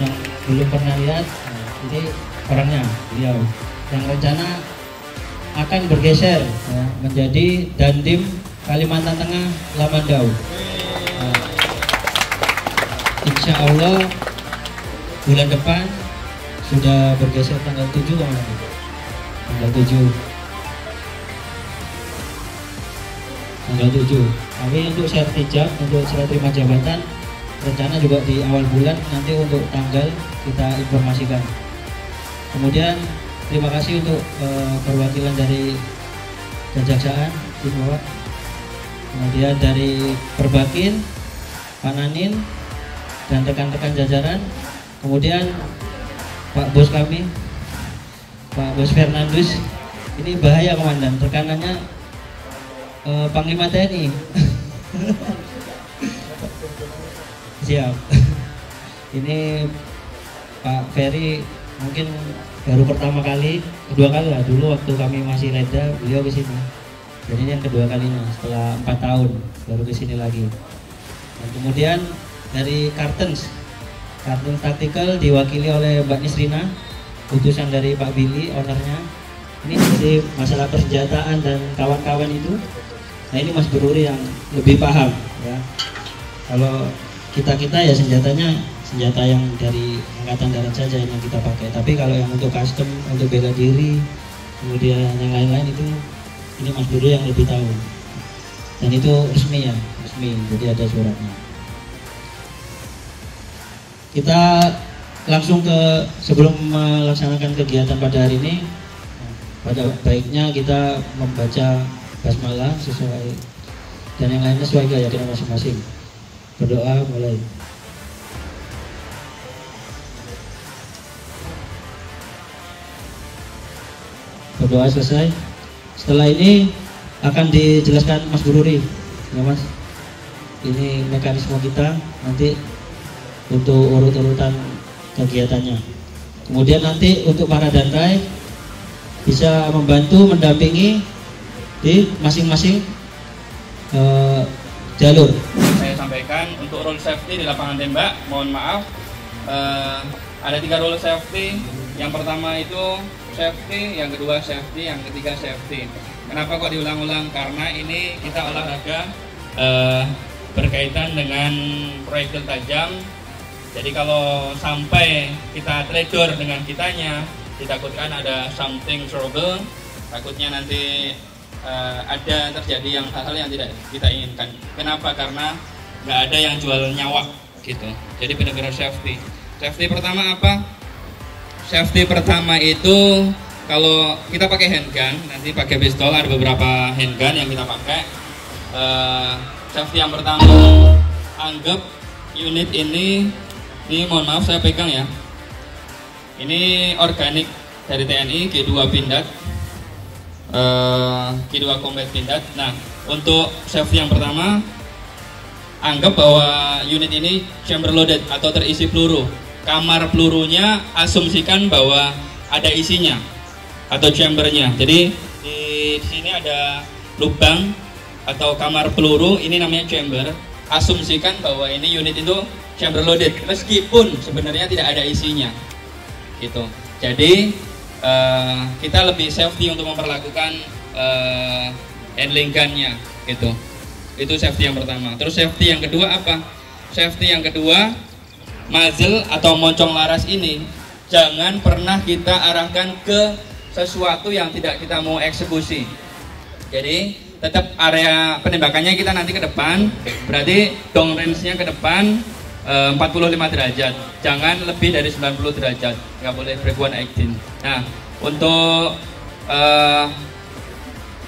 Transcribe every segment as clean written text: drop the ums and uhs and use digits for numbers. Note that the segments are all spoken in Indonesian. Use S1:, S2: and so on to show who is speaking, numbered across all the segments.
S1: yang belum pernah lihat, nah, ini orangnya beliau yang rencana akan bergeser ya, menjadi Dandim Kalimantan Tengah Lamandau. Nah, insya Allah bulan depan sudah bergeser tanggal 7 kemarin. Tanggal 7. Tapi untuk sertijab, untuk serah terima jabatan, rencana juga di awal bulan nanti untuk tanggal kita informasikan. Kemudian terima kasih untuk perwakilan dari Kejaksaan di bawah, kemudian dari Perbakin, Pananin, dan rekan-rekan jajaran. Kemudian Pak Bos kami, Pak Bos Fernandus, ini bahaya komandan, tekanannya Panglima TNI. Siap. Ini Pak Ferry mungkin baru pertama kali, kedua kali lah, dulu waktu kami masih Reda beliau ke sini. Jadi ini yang kedua kalinya setelah 4 tahun baru ke sini lagi. Dan kemudian dari Kartens Tactical diwakili oleh Mbak Nisrina, utusan dari Pak Billy, ownernya. Ini jadi masalah persenjataan dan kawan-kawan itu. Nah ini Mas Beruri yang lebih paham ya. Kalau kita ya senjata yang dari Angkatan Darat saja yang kita pakai. Tapi kalau yang untuk custom, untuk bela diri, kemudian yang lain-lain itu ini Mas Beruri yang lebih tahu. Dan itu resmi ya, resmi. Jadi ada suratnya. Kita langsung ke sebelum melaksanakan kegiatan pada hari ini, pada baiknya kita membaca basmalah sesuai dan yang lainnya sesuai keyakinan masing-masing. Berdoa mulai. Berdoa selesai. Setelah ini akan dijelaskan Mas Beruri, ya Mas. Ini mekanisme kita nanti untuk urut-urutan kegiatannya. Kemudian nanti untuk para danrai bisa membantu mendampingi di masing-masing jalur.
S2: Saya sampaikan untuk rule safety di lapangan tembak, mohon maaf ada 3 rule safety. Yang pertama itu safety, yang kedua safety, yang ketiga safety. Kenapa kok diulang-ulang? Karena ini kita olahraga berkaitan dengan proyektil tajam. Jadi kalau sampai kita teledor dengan kitanya, ditakutkan ada something trouble, takutnya nanti ada terjadi hal-hal yang tidak kita inginkan. Kenapa? Karena nggak ada yang jual nyawa gitu. Jadi benar-benar safety. Safety pertama apa? Safety pertama itu kalau kita pakai handgun, nanti pakai pistol, ada beberapa handgun yang kita pakai. Safety yang pertama, anggap unit ini mohon maaf saya pegang ya. Ini organik dari TNI G2 Pindad, G2 Combat Pindad. Nah, untuk safety yang pertama, anggap bahwa unit ini chamber loaded atau terisi peluru. Kamar pelurunya asumsikan bahwa ada isinya atau chambernya. Jadi di sini ada lubang atau kamar peluru, ini namanya chamber. Asumsikan bahwa ini unit itu chamber loaded meskipun sebenarnya tidak ada isinya gitu. Jadi kita lebih safety untuk memperlakukan handling gun-nya gitu. Itu safety yang pertama. Terus safety yang kedua apa? Safety yang kedua, muzzle atau moncong laras ini jangan pernah kita arahkan ke sesuatu yang tidak kita mau eksekusi. Jadi tetap area penembakannya kita nanti ke depan, berarti dong range-nya ke depan 45 derajat, jangan lebih dari 90 derajat, nggak boleh break-one action. Nah, untuk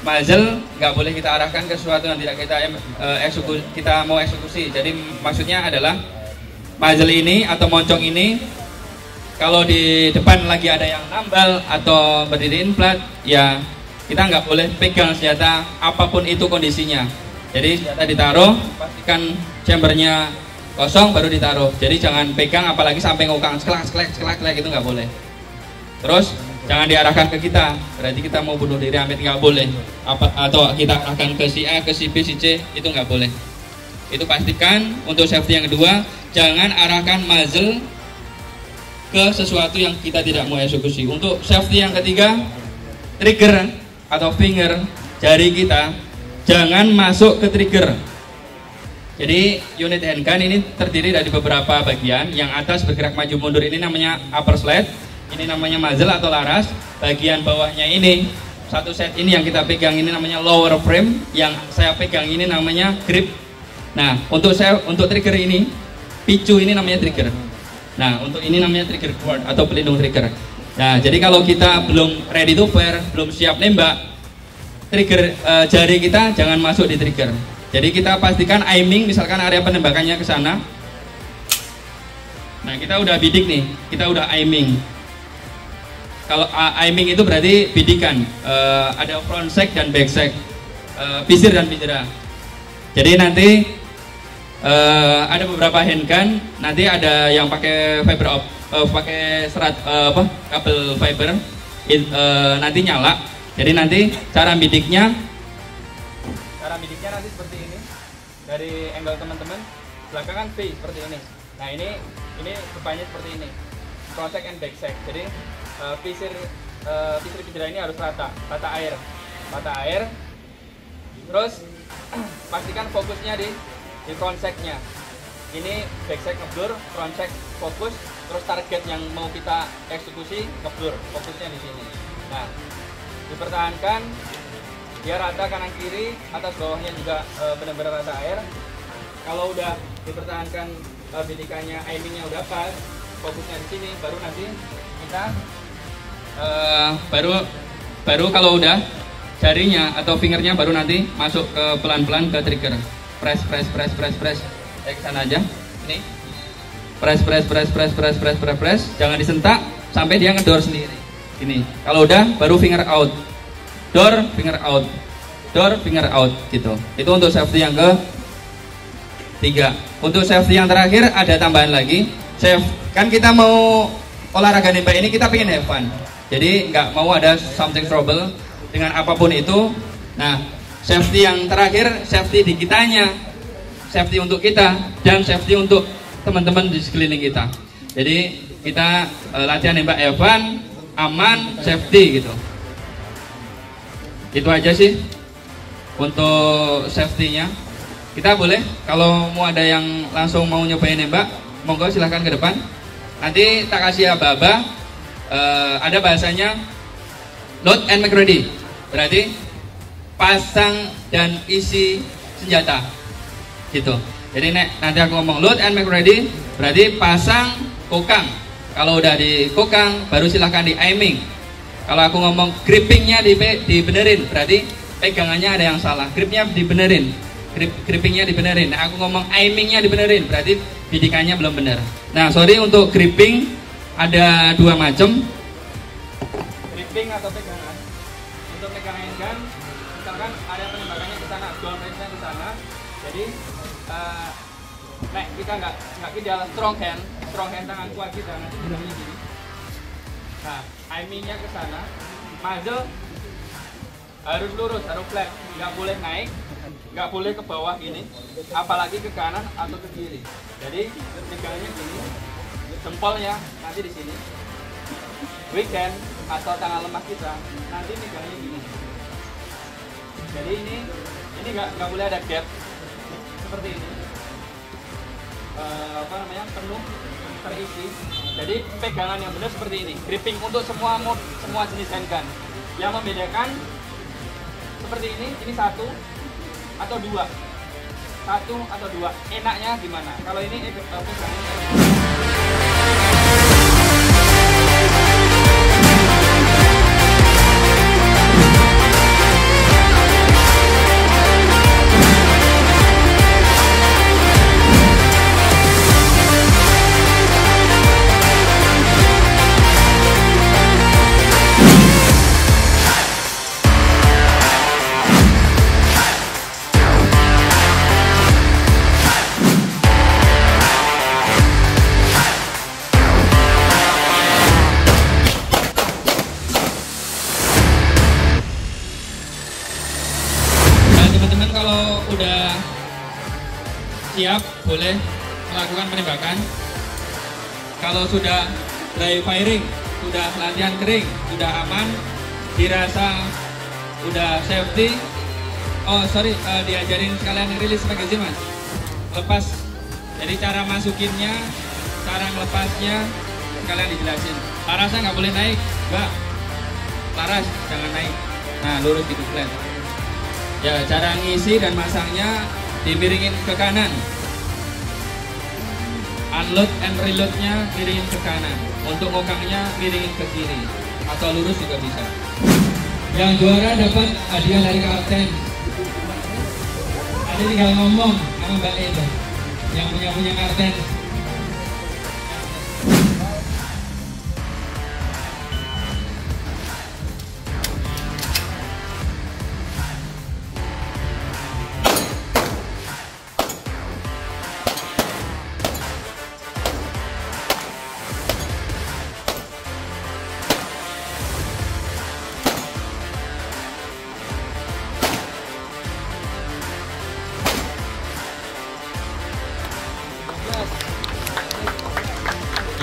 S2: muzzle nggak boleh kita arahkan ke sesuatu yang tidak kita mau eksekusi. Jadi maksudnya adalah muzzle ini atau moncong ini, kalau di depan lagi ada yang nambal atau berdiri in flat, ya kita nggak boleh pegang senjata apapun itu kondisinya. Jadi senjata ditaruh, pastikan chambernya kosong baru ditaruh. Jadi jangan pegang apalagi sampai ngukang skelak itu nggak boleh. Terus jangan diarahkan ke kita, berarti kita mau bunuh diri amit nggak boleh. Atau kita arahkan ke si A, ke si B, si C, itu nggak boleh. Itu pastikan. Untuk safety yang kedua, jangan arahkan muzzle ke sesuatu yang kita tidak mau eksekusi. Untuk safety yang ketiga, trigger atau finger jari kita jangan masuk ke trigger. Jadi unit handgun ini terdiri dari beberapa bagian. Yang atas bergerak maju mundur ini namanya upper slide, ini namanya muzzle atau laras. Bagian bawahnya ini, satu set ini yang kita pegang ini namanya lower frame, yang saya pegang ini namanya grip. Nah, untuk trigger ini, picu ini namanya trigger. Nah, untuk ini namanya trigger guard atau pelindung trigger. Nah, jadi kalau kita belum ready to fire, belum siap nembak, trigger jari kita jangan masuk di trigger. Jadi kita pastikan aiming, misalkan area penembakannya ke sana. Nah, kita udah bidik nih, kita udah aiming. Kalau aiming itu berarti bidikan, ada front sight dan back sight, pisir dan pisira. Jadi nanti ada beberapa handgun, nanti ada yang pakai fiber pakai serat kabel fiber, nanti nyala. Jadi nanti cara bidiknya nanti seperti ini. Dari angle teman-teman, belakangan V seperti ini. Nah, ini depannya seperti ini, front sight and back sight. Jadi pisir ini harus rata air. Terus pastikan fokusnya di front sight-nya. Ini back sight ngeblur, front sight fokus, terus target yang mau kita eksekusi ngeblur, fokusnya di sini. Nah, dipertahankan biar rata kanan kiri, atas bawahnya juga benar-benar rata air. Kalau udah dipertahankan bidikannya, aimingnya udah pas, fokusnya di sini, baru nanti kita baru kalau udah jarinya atau fingernya baru nanti masuk ke pelan-pelan ke trigger. Press ke sana aja. Ini press, jangan disentak sampai dia ngedor sendiri. Ini kalau udah baru finger out, door finger out gitu. Itu untuk safety yang ketiga. Untuk safety yang terakhir ada tambahan lagi. Kan kita mau olahraga nembak ini kita pengen have fun. Jadi nggak mau ada something trouble dengan apapun itu. Nah, safety yang terakhir, safety di kitanya, safety untuk kita dan safety untuk teman-teman di sekeliling kita. Jadi kita latihan nembak have fun, aman, safety gitu. Itu aja sih untuk safety-nya. Kita boleh kalau mau ada yang langsung mau nyobain nembak, monggo silahkan ke depan. Nanti tak kasih aba-aba. Ada bahasanya load and make ready, berarti pasang dan isi senjata gitu. Jadi nanti aku ngomong load and make ready, berarti pasang kokang. Kalau udah di kokang baru silahkan di aiming. Kalau aku ngomong grippingnya dibenerin, berarti pegangannya ada yang salah, gripnya dibenerin, grippingnya dibenerin. Nah, aku ngomong aimingnya dibenerin, berarti bidikannya belum benar. Nah, sorry, untuk gripping ada dua macam, gripping atau pegangan. Untuk pegangan handgun, misalkan area penembakannya ke sana, gun range-nya ke sana. Jadi, kita nggak ideal strong hand tangan kuat kita nanti pedangnya gini. Nah, aimingnya ke sana, muzzle harus lurus, harus flat, nggak boleh naik, nggak boleh ke bawah gini, apalagi ke kanan atau ke kiri. Jadi pegangannya gini. Jempolnya nanti di sini, weekend atau tangan lemah kita nanti megangnya gini. Jadi ini nggak boleh ada gap seperti ini. Penuh terisi. Jadi pegangan yang benar seperti ini. Gripping untuk semua jenis handgun. Yang membedakan seperti ini satu atau dua. Enaknya gimana? Kalau ini pegangannya. Kalau udah siap boleh melakukan penembakan. Kalau sudah dry firing, sudah latihan kering, sudah aman, dirasa udah safety. Oh sorry, diajarin sekalian rilis magazine mas, lepas. Jadi cara masukinnya, cara ngelepasnya sekalian dijelasin. Larasnya nggak boleh naik, mbak. Laras jangan naik. Nah lurus gitu flat. Ya cara ngisi dan masangnya dimiringin ke kanan. Unload and reloadnya miringin ke kanan. Untuk ngokangnya miringin ke kiri atau lurus juga bisa. Yang juara dapat hadiah dari kapten. Ada tinggal ngomong sama Mbak Eda yang punya kapten.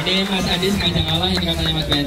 S2: Ini Mas Adi sengaja ngalah, ini katanya Mas Ben.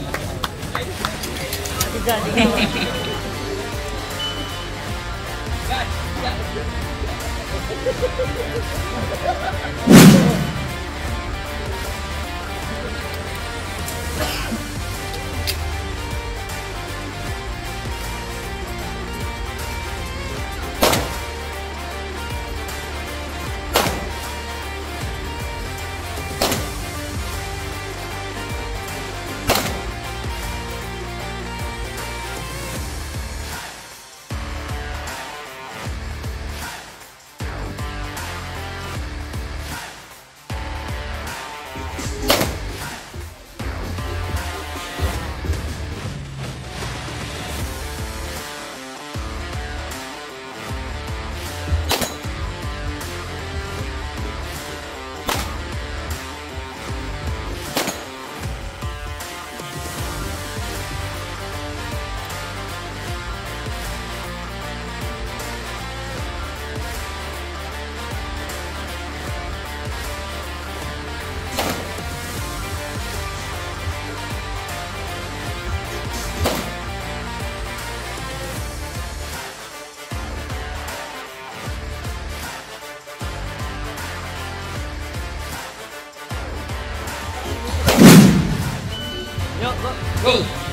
S2: Go.